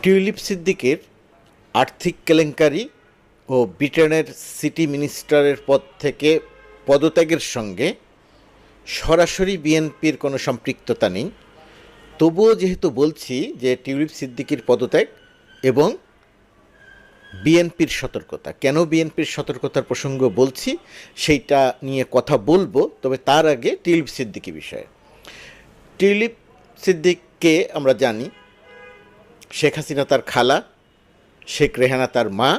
Tulip সিদ্দিকের আর্থিক কেলেঙ্কারি ও ব্রিটেনের সিটি মিনিস্টারের পদ থেকে পদত্যাগের সঙ্গে সরাসরি বিএনপির কোনো সম্পৃক্ততা নেই। তবুও যেহেতু বলছি যে টিউলিপ সিদ্দিকির পদত্যাগ এবং বিএনপির সতর্কতা, কেন বিএনপির সতর্কতার প্রসঙ্গ বলছি সেইটা নিয়ে কথা বলবো। তবে তার আগে টিউলিপ সিদ্দিকি বিষয়ে। টিউলিপ সিদ্দিককে আমরা জানি শেখ হাসিনা তার খালা, শেখ রেহানা তার মা।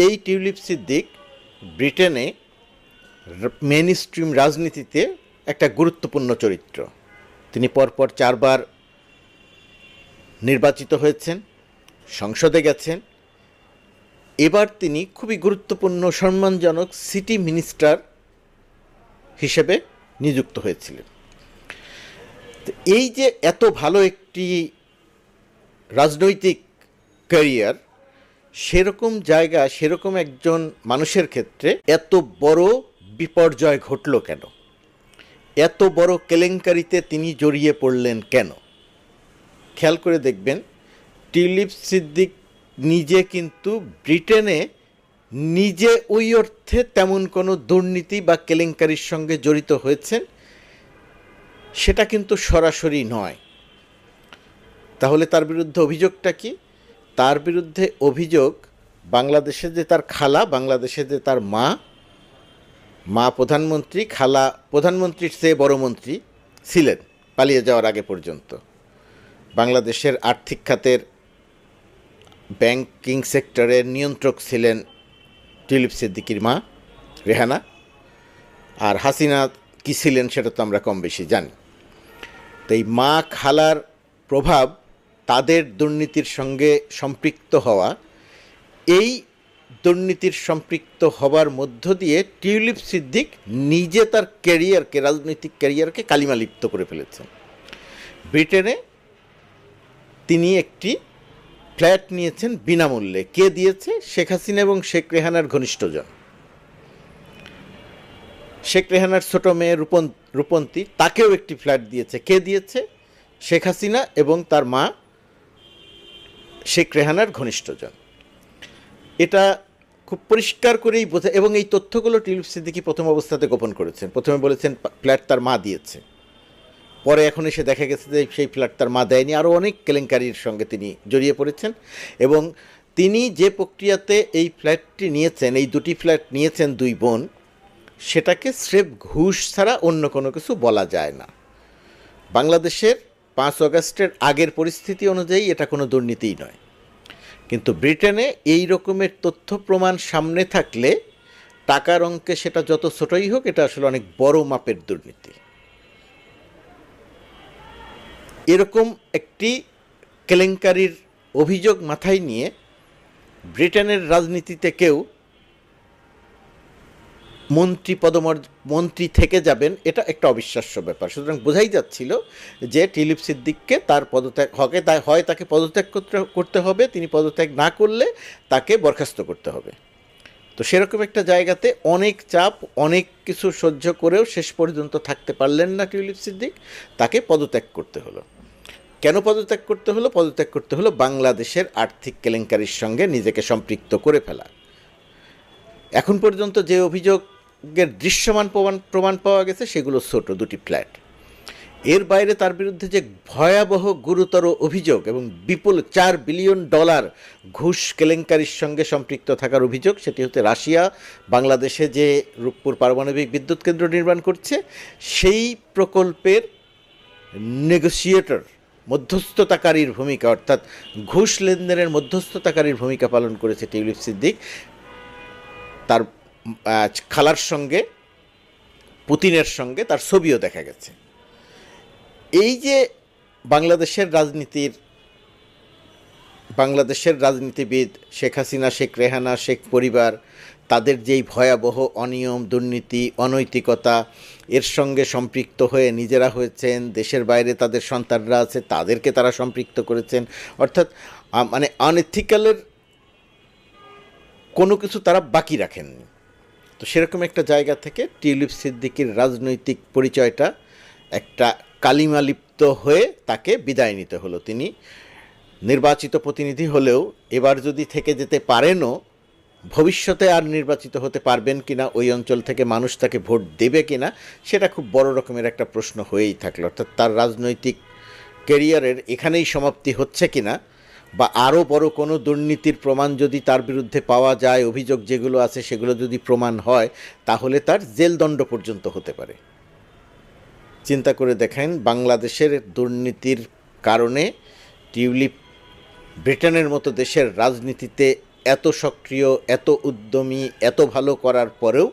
এই টিউলিপ সিদ্দিক ব্রিটেনে মেইন স্ট্রিম রাজনীতিতে একটা গুরুত্বপূর্ণ চরিত্র। তিনি পরপর 4 বার নির্বাচিত হয়েছেন, সংসদে গেছেন। এবার তিনি খুবই গুরুত্বপূর্ণ সম্মানজনক সিটি মিনিস্টার হিসেবে নিযুক্ত হয়েছিলেন। এই যে এত ভালো একটি রাজনৈতিক ক্যারিয়ার, সেরকম জায়গা, সেরকম একজন মানুষের ক্ষেত্রে এত বড় বিপর্যয় ঘটল কেন? এত বড় কেলেঙ্কারিতে তিনি জড়িয়ে পড়লেন কেন? খেয়াল করে দেখবেন, টিউলিপ সিদ্দিক নিজে কিন্তু ব্রিটেনে নিজে ওই অর্থে তেমন কোনো দুর্নীতি বা কেলেঙ্কারির সঙ্গে জড়িত হয়েছেন সেটা কিন্তু সরাসরি নয়। তাহলে তার বিরুদ্ধে অভিযোগটা কি? তার বিরুদ্ধে অভিযোগ বাংলাদেশে যে তার খালা, বাংলাদেশে যে তার মা প্রধানমন্ত্রী, খালা প্রধানমন্ত্রীর চেয়ে বড় মন্ত্রী ছিলেন পালিয়ে যাওয়ার আগে পর্যন্ত। বাংলাদেশের আর্থিক খাতের ব্যাংকিং সেক্টরের নিয়ন্ত্রক ছিলেন টিউলিপ সিদ্দিকির মা রেহানা। আর হাসিনা কী ছিলেন সেটা তো আমরা কম বেশি জানি। তো এই মা খালার প্রভাব, তাদের দুর্নীতির সঙ্গে সম্পৃক্ত হওয়া, এই দুর্নীতির সম্পৃক্ত হবার মধ্য দিয়ে টিউলিপ সিদ্দিক নিজে তার ক্যারিয়ারকে, রাজনৈতিক ক্যারিয়ারকে কালিমালিপ্ত করে ফেলেছেন। ব্রিটেনে তিনি একটি ফ্ল্যাট নিয়েছেন বিনামূল্যে। কে দিয়েছে? শেখ হাসিনা এবং শেখ রেহানার ঘনিষ্ঠজন। শেখ রেহানার ছোট মেয়ে রূপন্তী, তাকেও একটি ফ্ল্যাট দিয়েছে। কে দিয়েছে? শেখ হাসিনা এবং তার মা শেখ রেহানার ঘনিষ্ঠজন। এটা খুব পরিষ্কার করেই বোঝা, এবং এই তথ্যগুলো টিউলিপ সিদ্দিকি প্রথম অবস্থাতে গোপন করেছেন। প্রথমে বলেছেন ফ্ল্যাট তার মা দিয়েছে, পরে এখন এসে দেখা গেছে যে সেই ফ্ল্যাট তার মা দেয়নি। আরও অনেক কেলেঙ্কারির সঙ্গে তিনি জড়িয়ে পড়েছেন, এবং তিনি যে প্রক্রিয়াতে এই ফ্ল্যাটটি নিয়েছেন, এই দুটি ফ্ল্যাট নিয়েছেন দুই বোন, সেটাকে স্রেফ ঘুষ ছাড়া অন্য কোনো কিছু বলা যায় না। বাংলাদেশের 5 আগস্টের আগের পরিস্থিতি অনুযায়ী এটা কোনো দুর্নীতিই নয়, কিন্তু ব্রিটেনে এই রকমের তথ্য প্রমাণ সামনে থাকলে টাকার অঙ্কে সেটা যত ছোটই হোক, এটা আসলে অনেক বড় মাপের দুর্নীতি। এরকম একটি কেলেঙ্কারির অভিযোগ মাথায় নিয়ে ব্রিটেনের রাজনীতিতে কেউ মন্ত্রী থেকে যাবেন, এটা একটা অবিশ্বাস্য ব্যাপার। সুতরাং বোঝাই যাচ্ছিল যে টিউলিপ সিদ্দিককে তার পদত্যাগ হয় তাকে পদত্যাগ করতে হবে, তিনি পদত্যাগ না করলে তাকে বরখাস্ত করতে হবে। তো সেরকম একটা জায়গাতে অনেক চাপ, অনেক কিছু সহ্য করেও শেষ পর্যন্ত থাকতে পারলেন না টিউলিপ সিদ্দিক, তাকে পদত্যাগ করতে হলো। কেন পদত্যাগ করতে হলো? পদত্যাগ করতে হলো বাংলাদেশের আর্থিক কেলেঙ্কারির সঙ্গে নিজেকে সম্পৃক্ত করে ফেলা। এখন পর্যন্ত যে অভিযোগের দৃশ্যমান প্রমাণ পাওয়া গেছে সেগুলো ছোট দুটি ফ্ল্যাট। এর বাইরে তার বিরুদ্ধে যে ভয়াবহ গুরুতর অভিযোগ এবং বিপুল $4 বিলিয়ন ঘুষ কেলেঙ্কারির সঙ্গে সম্পৃক্ত থাকার অভিযোগ, সেটি হচ্ছে রাশিয়া বাংলাদেশে যে রূপপুর পারমাণবিক বিদ্যুৎ কেন্দ্র নির্মাণ করছে, সেই প্রকল্পের নেগোসিয়েটর, মধ্যস্থতাকারীর ভূমিকা, অর্থাৎ ঘুষ লেনদেনের মধ্যস্থতাকারীর ভূমিকা পালন করেছে টিউলিপ সিদ্দিক। তার খালার সঙ্গে, পুতিনের সঙ্গে তার ছবিও দেখা গেছে। এই যে বাংলাদেশের রাজনীতিবিদ শেখ হাসিনা, শেখ রেহানা, শেখ পরিবার, তাদের যেই ভয়াবহ অনিয়ম, দুর্নীতি, অনৈতিকতা, এর সঙ্গে সম্পৃক্ত হয়ে নিজেরা হয়েছেন, দেশের বাইরে তাদের সন্তানরা আছে, তাদেরকে তারা সম্পৃক্ত করেছেন, অর্থাৎ মানে আনএথিক্যালের কোনো কিছু তারা বাকি রাখেননি। তো সেরকম একটা জায়গা থেকে টিউলিপ সিদ্দিকির রাজনৈতিক পরিচয়টা একটা কালিমালিপ্ত হয়ে তাকে বিদায় নিতে হলো। তিনি নির্বাচিত প্রতিনিধি হলেও এবার যদি থেকে যেতে পারেনও, ভবিষ্যতে আর নির্বাচিত হতে পারবেন কিনা, ওই অঞ্চল থেকে মানুষ তাকে ভোট দেবে কিনা, সেটা খুব বড় রকমের একটা প্রশ্ন হয়েই থাকলো। অর্থাৎ তার রাজনৈতিক ক্যারিয়ারের এখানেই সমাপ্তি হচ্ছে কিনা, বা আরও বড় কোনো দুর্নীতির প্রমাণ যদি তার বিরুদ্ধে পাওয়া যায়, অভিযোগ যেগুলো আছে সেগুলো যদি প্রমাণ হয়, তাহলে তার জেলদণ্ড পর্যন্ত হতে পারে। চিন্তা করে দেখেন, বাংলাদেশের দুর্নীতির কারণে টিউলিপ ব্রিটেনের মতো দেশের রাজনীতিতে এত সক্রিয়, এত উদ্যমী, এত ভালো করার পরেও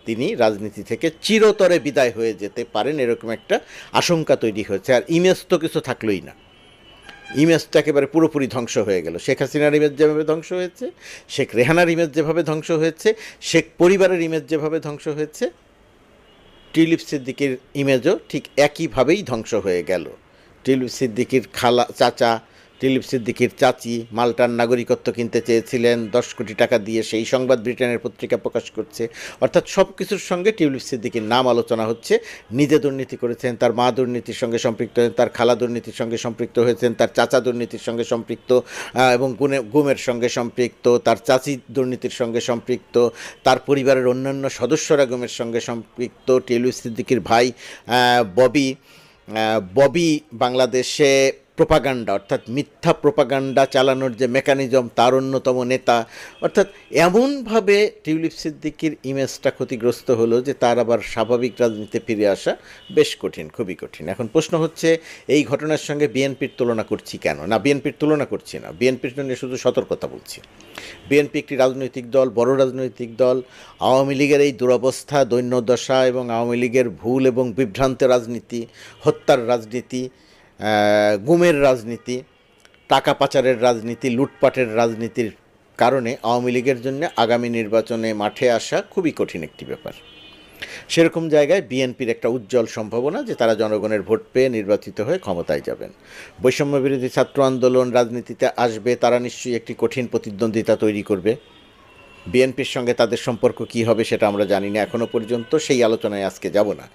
তিনি রাজনীতি থেকে চিরতরে বিদায় হয়ে যেতে পারেন, এরকম একটা আশঙ্কা তৈরি হয়েছে। আর ইমেজ তো কিছু থাকলোই না, ইমেজটা একেবারে পুরোপুরি ধ্বংস হয়ে গেল। শেখ হাসিনার ইমেজ যেভাবে ধ্বংস হয়েছে, শেখ রেহানার ইমেজ যেভাবে ধ্বংস হয়েছে, শেখ পরিবারের ইমেজ যেভাবে ধ্বংস হয়েছে, টিউলিপ সিদ্দিকীর ইমেজও ঠিক একইভাবেই ধ্বংস হয়ে গেল। টিউলিপ সিদ্দিকীর খালা, চাচা, টিউলিপ সিদ্দিকীর চাচি মাল্টার নাগরিকত্ব কিনতে চেয়েছিলেন 10 কোটি টাকা দিয়ে, সেই সংবাদ ব্রিটেনের পত্রিকা প্রকাশ করছে। অর্থাৎ সব কিছুর সঙ্গে টিউলিপ সিদ্দিকীর নাম আলোচনা হচ্ছে। নিজে দুর্নীতি করেছেন, তার মা দুর্নীতির সঙ্গে সম্পৃক্ত হয়েছেন, তার খালা দুর্নীতির সঙ্গে সম্পৃক্ত হয়েছেন, তার চাচা দুর্নীতির সঙ্গে সম্পৃক্ত এবং গুমের সঙ্গে সম্পৃক্ত, তার চাচি দুর্নীতির সঙ্গে সম্পৃক্ত, তার পরিবারের অন্যান্য সদস্যরা গুমের সঙ্গে সম্পৃক্ত। টিউলিপ সিদ্দিকীর ভাই ববি বাংলাদেশে প্রোপাগান্ডা, অর্থাৎ মিথ্যা প্রোপাগান্ডা চালানোর যে মেকানিজম, তার অন্যতম নেতা। অর্থাৎ এমনভাবে টিউলিপ সিদ্দিকীর ইমেজটা ক্ষতিগ্রস্ত হলো যে তার আবার স্বাভাবিক রাজনীতিতে ফিরে আসা বেশ কঠিন, খুবই কঠিন। এখন প্রশ্ন হচ্ছে, এই ঘটনার সঙ্গে বিএনপির তুলনা করছি কেন? না, বিএনপির তুলনা করছি না, বিএনপির জন্য শুধু সতর্কতা বলছি। বিএনপি একটি রাজনৈতিক দল, বড় রাজনৈতিক দল। আওয়ামী লীগের এই দুরবস্থা, দৈন্যদশা এবং আওয়ামী লীগের ভুল এবং বিভ্রান্ত রাজনীতি, হত্যার রাজনীতি, গুমের রাজনীতি, টাকা পাচারের রাজনীতি, লুটপাটের রাজনীতির কারণে আওয়ামী লীগের জন্য আগামী নির্বাচনে মাঠে আসা খুবই কঠিন একটি ব্যাপার। সেরকম জায়গায় বিএনপির একটা উজ্জ্বল সম্ভাবনা যে তারা জনগণের ভোট পেয়ে নির্বাচিত হয়ে ক্ষমতায় যাবেন। বৈষম্য বিরোধী ছাত্র আন্দোলন রাজনীতিতে আসবে, তারা নিশ্চয়ই একটি কঠিন প্রতিদ্বন্দ্বিতা তৈরি করবে। বিএনপির সঙ্গে তাদের সম্পর্ক কী হবে সেটা আমরা জানি না এখনও পর্যন্ত, সেই আলোচনায় আজকে যাব না।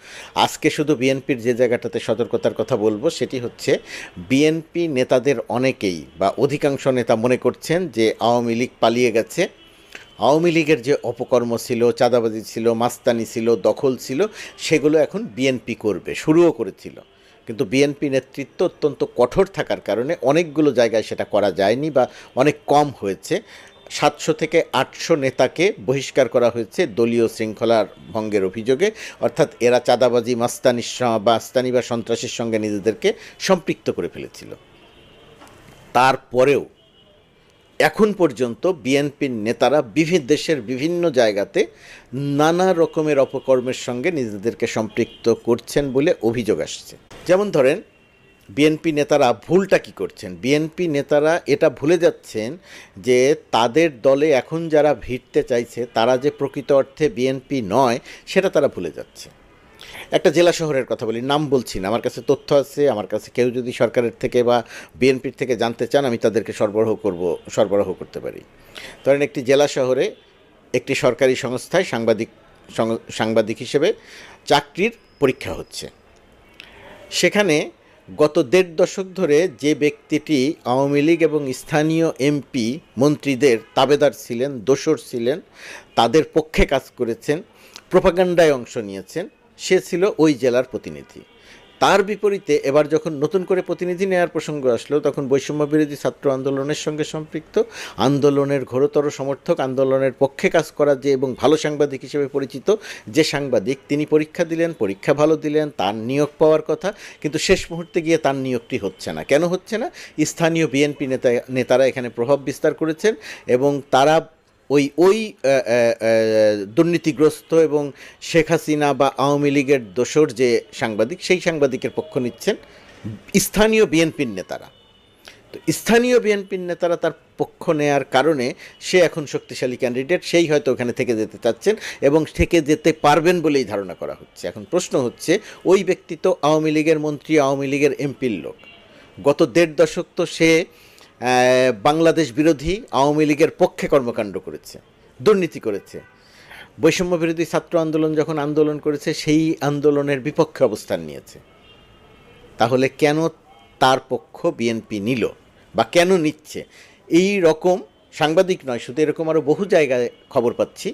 আজকে শুধু বিএনপির যে জায়গাটাতে সতর্কতার কথা বলবো সেটি হচ্ছে, বিএনপি নেতাদের অনেকেই বা অধিকাংশ নেতা মনে করছেন যে আওয়ামী লীগ পালিয়ে গেছে, আওয়ামী লীগের যে অপকর্ম ছিল, চাঁদাবাজি ছিল, মাস্তানি ছিল, দখল ছিল, সেগুলো এখন বিএনপি করবে, শুরুও করেছিল। কিন্তু বিএনপি নেতৃত্ব অত্যন্ত কঠোর থাকার কারণে অনেকগুলো জায়গায় সেটা করা যায়নি বা অনেক কম হয়েছে। 700 থেকে 800 নেতাকে বহিষ্কার করা হয়েছে দলীয় শৃঙ্খলার ভঙ্গের অভিযোগে। অর্থাৎ এরা চাঁদাবাজি, মাস্তানি বা সন্ত্রাসের সঙ্গে নিজেদেরকে সম্পৃক্ত করে ফেলেছিল। তারপরেও এখন পর্যন্ত বিএনপির নেতারা দেশের বিভিন্ন জায়গাতে নানা রকমের অপকর্মের সঙ্গে নিজেদেরকে সম্পৃক্ত করছেন বলে অভিযোগ আসছে। যেমন ধরেন, বিএনপি নেতারা ভুলটা কী করছেন? বিএনপি নেতারা এটা ভুলে যাচ্ছেন যে তাদের দলে এখন যারা ভিড়তে চাইছে তারা যে প্রকৃত অর্থে বিএনপি নয়, সেটা তারা ভুলে যাচ্ছে। একটা জেলা শহরের কথা বলি, নাম বলছি না, আমার কাছে তথ্য আছে, আমার কাছে কেউ যদি সরকারের থেকে বা বিএনপির থেকে জানতে চান আমি তাদেরকে সরবরাহ করতে পারি। ধরেন, একটি জেলা শহরে একটি সরকারি সংস্থায় সাংবাদিক হিসেবে চাকরির পরীক্ষা হচ্ছে। সেখানে গত 1.5 দশক ধরে যে ব্যক্তিটি আওয়ামী লীগ এবং স্থানীয় এমপি মন্ত্রীদের তাবেদার ছিলেন, দোসর ছিলেন, তাদের পক্ষে কাজ করেছেন, প্রোপাগান্ডায় অংশ নিয়েছেন, সে ছিল ওই জেলার প্রতিনিধি। তার বিপরীতে এবার যখন নতুন করে প্রতিনিধি নেওয়ার প্রসঙ্গ আসলো, তখন বৈষম্য বিরোধী ছাত্র আন্দোলনের সঙ্গে সম্পৃক্ত, আন্দোলনের ঘোরতর সমর্থক, আন্দোলনের পক্ষে কাজ করা যে এবং ভালো সাংবাদিক হিসেবে পরিচিত যে সাংবাদিক, তিনি পরীক্ষা দিলেন, পরীক্ষা ভালো দিলেন, তার নিয়োগ পাওয়ার কথা, কিন্তু শেষ মুহূর্তে গিয়ে তার নিয়োগটি হচ্ছে না। কেন হচ্ছে না? স্থানীয় বিএনপি নেতারা এখানে প্রভাব বিস্তার করেছেন এবং তারা ওই দুর্নীতিগ্রস্ত এবং শেখ হাসিনা বা আওয়ামী লীগের দোসর যে সাংবাদিক, সেই সাংবাদিকের পক্ষ নিচ্ছেন স্থানীয় বিএনপির নেতারা। তো স্থানীয় বিএনপির নেতারা তার পক্ষ নেয়ার কারণে সে এখন শক্তিশালী ক্যান্ডিডেট, সেই হয়তো ওখানে থেকে যেতে চাচ্ছেন এবং থেকে যেতে পারবেন বলেই ধারণা করা হচ্ছে। এখন প্রশ্ন হচ্ছে, ওই ব্যক্তি তো আওয়ামী লীগের মন্ত্রী, আওয়ামী লীগের এমপির লোক। গত 1.5 দশক তো সে বাংলাদেশ বিরোধী আওয়ামী লীগের পক্ষে কর্মকাণ্ড করেছে, দুর্নীতি করেছে। বৈষম্য বিরোধী ছাত্র আন্দোলন যখন আন্দোলন করেছে, সেই আন্দোলনের বিপক্ষে অবস্থান নিয়েছে। তাহলে কেন তার পক্ষ বিএনপি নিল বা কেন নিচ্ছে? এই রকম সাংবাদিক নয়, শুধু এরকম আরও বহু জায়গায় খবর পাচ্ছি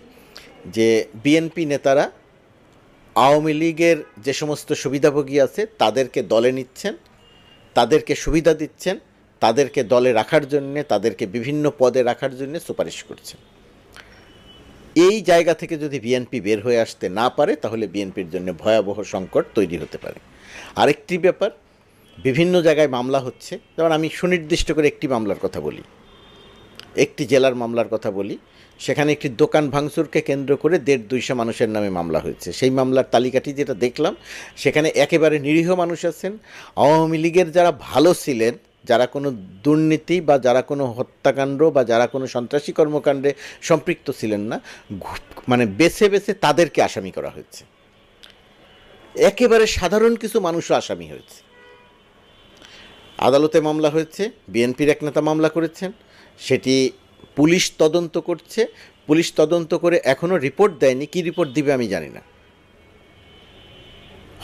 যে বিএনপি নেতারা আওয়ামী লীগের যে সমস্ত সুবিধাভোগী আছে তাদেরকে দলে নিচ্ছেন, তাদেরকে সুবিধা দিচ্ছেন, তাদেরকে দলে রাখার জন্যে, তাদেরকে বিভিন্ন পদে রাখার জন্যে সুপারিশ করছেন। এই জায়গা থেকে যদি বিএনপি বের হয়ে আসতে না পারে তাহলে বিএনপির জন্য ভয়াবহ সংকট তৈরি হতে পারে। আরেকটি ব্যাপার, বিভিন্ন জায়গায় মামলা হচ্ছে, যেমন আমি সুনির্দিষ্ট করে একটি মামলার কথা বলি, একটি জেলার মামলার কথা বলি। সেখানে একটি দোকান ভাঙচুরকে কেন্দ্র করে 150-200 মানুষের নামে মামলা হয়েছে। সেই মামলার তালিকাটি যেটা দেখলাম, সেখানে একেবারে নিরীহ মানুষ আছেন, আওয়ামী লীগের যারা ভালো ছিলেন, যারা কোনো দুর্নীতি বা যারা কোনো হত্যাকাণ্ড বা যারা কোনো সন্ত্রাসী কর্মকাণ্ডে সম্পৃক্ত ছিলেন না, মানে বেছে বেছে তাদেরকে আসামি করা হয়েছে। একেবারে সাধারণ কিছু মানুষও আসামি হয়েছে। আদালতে মামলা হয়েছে, বিএনপির এক নেতা মামলা করেছেন, সেটি পুলিশ তদন্ত করছে। পুলিশ তদন্ত করে এখনও রিপোর্ট দেয়নি, কী রিপোর্ট দিবে আমি জানি না।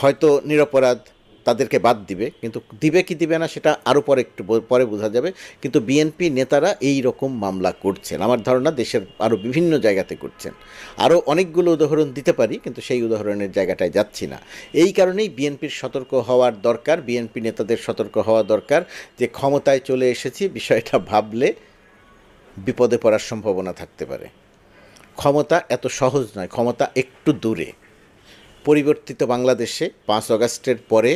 হয়তো নিরপরাধ, তাদেরকে বাদ দিবে, কিন্তু দিবে কি দিবে না সেটা আরও পরে একটু পরে বোঝা যাবে। কিন্তু বিএনপি নেতারা এই রকম মামলা করছেন, আমার ধারণা দেশের আরও বিভিন্ন জায়গাতে করছেন। আরও অনেকগুলো উদাহরণ দিতে পারি, কিন্তু সেই উদাহরণের জায়গাটায় যাচ্ছি না। এই কারণেই বিএনপির সতর্ক হওয়ার দরকার, বিএনপি নেতাদের সতর্ক হওয়া দরকার যে ক্ষমতায় চলে এসেছি, বিষয়টা ভাবলে বিপদে পড়ার সম্ভাবনা থাকতে পারে। ক্ষমতা এত সহজ নয়, ক্ষমতা একটু দূরে। পরিবর্তিত বাংলাদেশে 5 আগস্টের পরে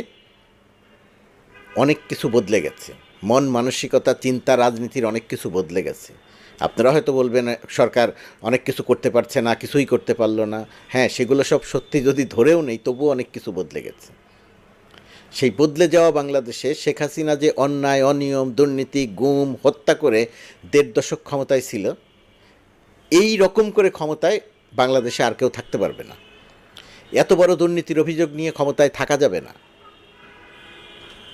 অনেক কিছু বদলে গেছে, মন মানসিকতা, চিন্তা, রাজনীতির অনেক কিছু বদলে গেছে। আপনারা হয়তো বলবেন সরকার অনেক কিছু করতে পারছে না, কিছুই করতে পারলো না। হ্যাঁ, সেগুলো সব সত্যি যদি ধরেও নেই, তবুও অনেক কিছু বদলে গেছে। সেই বদলে যাওয়া বাংলাদেশে শেখ হাসিনা যে অন্যায়, অনিয়ম, দুর্নীতি, গুম, হত্যা করে 1.5 দশক ক্ষমতায় ছিল, এই রকম করে ক্ষমতায় বাংলাদেশে আর কেউ থাকতে পারবে না। এত বড় দুর্নীতির অভিযোগ নিয়ে ক্ষমতায় থাকা যাবে না।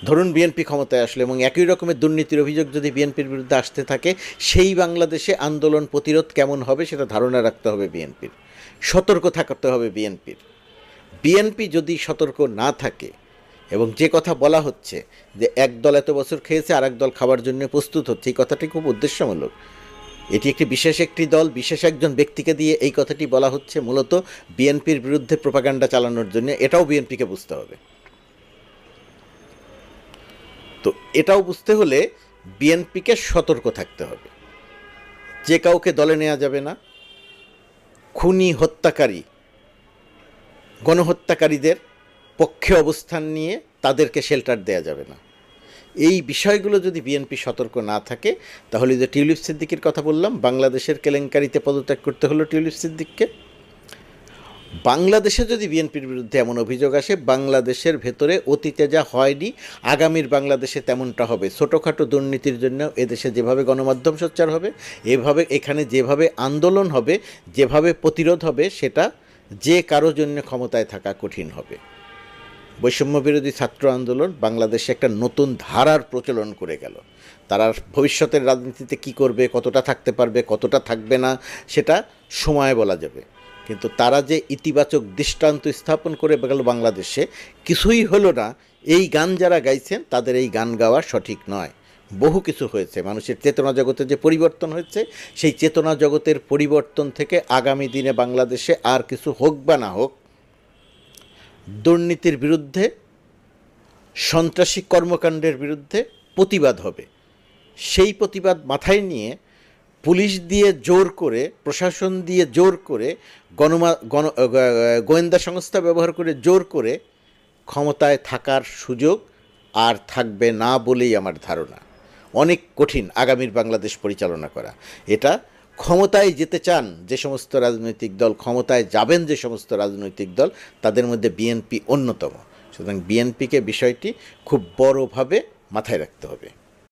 ধরুন বিএনপি ক্ষমতায় আসলে এবং একই রকমের দুর্নীতির অভিযোগ যদি বিএনপির বিরুদ্ধে আসতে থাকে, সেই বাংলাদেশে আন্দোলন প্রতিরোধ কেমন হবে সেটা ধারণা রাখতে হবে বিএনপির, সতর্ক থাকতে হবে বিএনপির। বিএনপি যদি সতর্ক না থাকে এবং যে কথা বলা হচ্ছে যে এক দল এত বছর খেয়েছে আর এক দল খাবার জন্য প্রস্তুত হচ্ছে, এই কথাটি খুব উদ্দেশ্যমূলক। এটি একটি দল, বিশেষ একজন ব্যক্তিকে দিয়ে এই কথাটি বলা হচ্ছে মূলত বিএনপির বিরুদ্ধে প্রোপাগান্ডা চালানোর জন্য। এটাও বিএনপিকে বুঝতে হবে। তো এটাও বুঝতে হলে বিএনপিকে সতর্ক থাকতে হবে, যে কাউকে দলে নেওয়া যাবে না। খুনি, হত্যাকারী, গণহত্যাকারীদের পক্ষে অবস্থান নিয়ে তাদেরকে শেল্টার দেয়া যাবে না। এই বিষয়গুলো যদি বিএনপি সতর্ক না থাকে, তাহলে যে টিউলিপ সিদ্দিকের কথা বললাম, বাংলাদেশের কেলেঙ্কারিতে পদত্যাগ করতে হলো টিউলিপ সিদ্দিককে। বাংলাদেশে যদি বিএনপির বিরুদ্ধে এমন অভিযোগ আসে, বাংলাদেশের ভেতরে অতীতে যা হয়নি আগামীর বাংলাদেশে তেমনটা হবে। ছোটোখাটো দুর্নীতির জন্য এদেশে যেভাবে গণমাধ্যম সোচ্চার হবে, এভাবে এখানে যেভাবে আন্দোলন হবে, যেভাবে প্রতিরোধ হবে, সেটা যে কারো জন্য ক্ষমতায় থাকা কঠিন হবে। বৈষম্য বিরোধী ছাত্র আন্দোলন বাংলাদেশে একটা নতুন ধারার প্রচলন করে গেল। তারা ভবিষ্যতের রাজনীতিতে কি করবে, কতটা থাকতে পারবে, কতটা থাকবে না, সেটা সময় বলা যাবে। কিন্তু তারা যে ইতিবাচক দৃষ্টান্ত স্থাপন করে গেল বাংলাদেশে, কিছুই হলো না, এই গান যারা গাইছেন তাদের এই গান গাওয়া সঠিক নয়। বহু কিছু হয়েছে, মানুষের চেতনা জগতে যে পরিবর্তন হয়েছে, সেই চেতনা জগতের পরিবর্তন থেকে আগামী দিনে বাংলাদেশে আর কিছু হোক বা না হোক, দুর্নীতির বিরুদ্ধে, সন্ত্রাসী কর্মকাণ্ডের বিরুদ্ধে প্রতিবাদ হবে। সেই প্রতিবাদ মাথায় নিয়ে পুলিশ দিয়ে জোর করে, প্রশাসন দিয়ে জোর করে, গোয়েন্দা সংস্থা ব্যবহার করে জোর করে ক্ষমতায় থাকার সুযোগ আর থাকবে না বলেই আমার ধারণা। অনেক কঠিন আগামীর বাংলাদেশ পরিচালনা করা। এটা ক্ষমতায় যেতে চান যে সমস্ত রাজনৈতিক দল, ক্ষমতায় যাবেন যে সমস্ত রাজনৈতিক দল, তাদের মধ্যে বিএনপি অন্যতম। সুতরাং বিএনপিকে বিষয়টি খুব বড়ভাবে মাথায় রাখতে হবে।